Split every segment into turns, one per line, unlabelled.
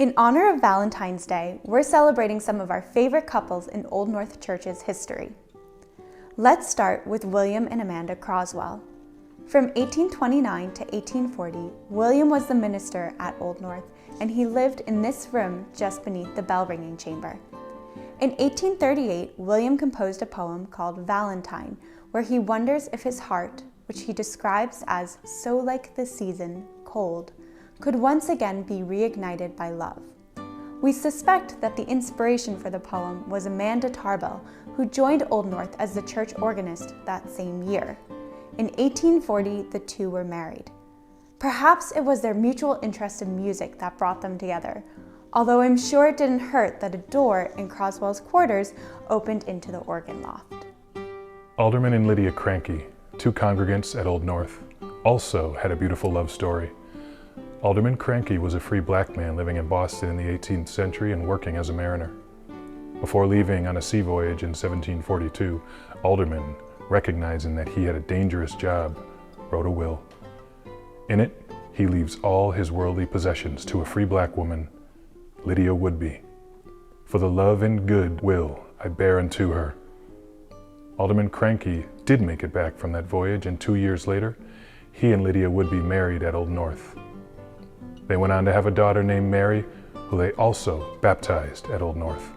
In honor of Valentine's Day, we're celebrating some of our favorite couples in Old North Church's history. Let's start with William and Amanda Croswell. From 1829 to 1840, William was the minister at Old North, and he lived in this room just beneath the bell-ringing chamber. In 1838, William composed a poem called Valentine, where he wonders if his heart, which he describes as so like the season, cold, could once again be reignited by love. We suspect that the inspiration for the poem was Amanda Tarbell, who joined Old North as the church organist that same year. In 1840, the two were married. Perhaps it was their mutual interest in music that brought them together, although I'm sure it didn't hurt that a door in Croswells Quarters opened into the organ loft.
Alderman and Lydia Cranky, two congregants at Old North, also had a beautiful love story. Alderman Cranky was a free black man living in Boston in the 18th century and working as a mariner. Before leaving on a sea voyage in 1742, Alderman, recognizing that he had a dangerous job, wrote a will. In it, he leaves all his worldly possessions to a free black woman, Lydia Woodby. For the love and good will I bear unto her. Alderman Cranky did make it back from that voyage, and 2 years later, he and Lydia Woodby married at Old North. They went on to have a daughter named Mary, who they also baptized at Old North.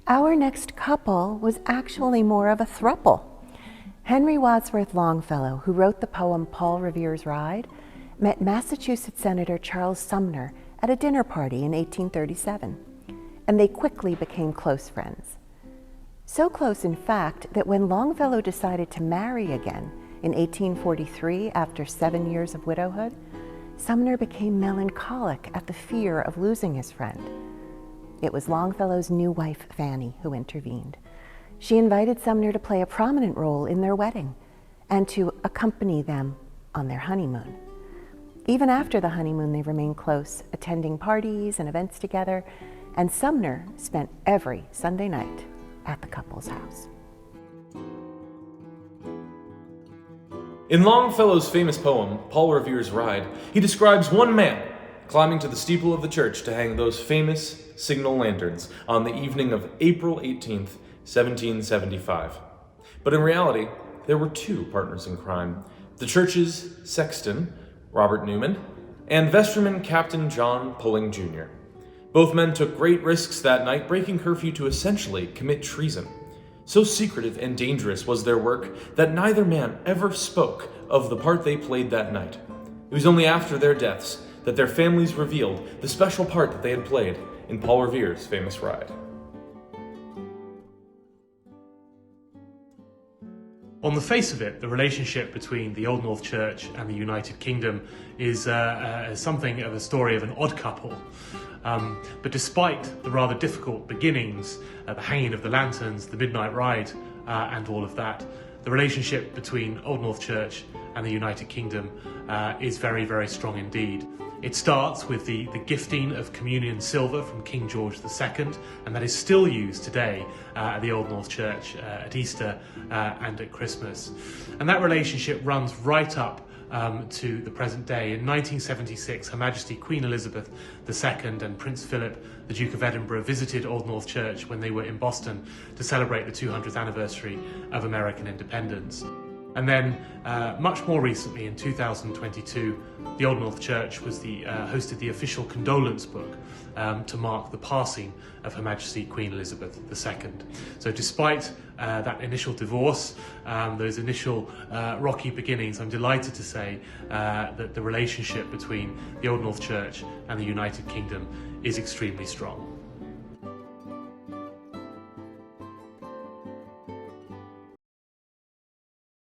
Our next couple was actually more of a throuple. Henry Wadsworth Longfellow, who wrote the poem Paul Revere's Ride, met Massachusetts Senator Charles Sumner at a dinner party in 1837, and they quickly became close friends. So close, in fact, that when Longfellow decided to marry again in 1843 after 7 years of widowhood, Sumner became melancholic at the fear of losing his friend. It was Longfellow's new wife, Fanny, who intervened. She invited Sumner to play a prominent role in their wedding and to accompany them on their honeymoon. Even after the honeymoon, they remained close, attending parties and events together, and Sumner spent every Sunday night at the couple's house.
In Longfellow's famous poem, Paul Revere's Ride, he describes one man climbing to the steeple of the church to hang those famous signal lanterns on the evening of April 18th, 1775. But in reality, there were two partners in crime: the church's sexton, Robert Newman, and vestryman Captain John Pulling Jr. Both men took great risks that night, breaking curfew to essentially commit treason. So secretive and dangerous was their work that neither man ever spoke of the part they played that night. It was only after their deaths that their families revealed the special part that they had played in Paul Revere's famous Ride.
On the face of it, the relationship between the Old North Church and the United Kingdom is something of a story of an odd couple. But despite the rather difficult beginnings, the hanging of the lanterns, the midnight ride, and all of that, the relationship between Old North Church and the United Kingdom is very, very strong indeed. It starts with the gifting of communion silver from King George II, and that is still used today at the Old North Church at Easter and at Christmas. And that relationship runs right up to the present day. In 1976, Her Majesty Queen Elizabeth II and Prince Philip, the Duke of Edinburgh, visited Old North Church when they were in Boston to celebrate the 200th anniversary of American independence. And then, much more recently, in 2022, the Old North Church was hosted the official condolence book to mark the passing of Her Majesty Queen Elizabeth II. So despite that initial divorce, those initial rocky beginnings, I'm delighted to say that the relationship between the Old North Church and the United Kingdom is extremely strong.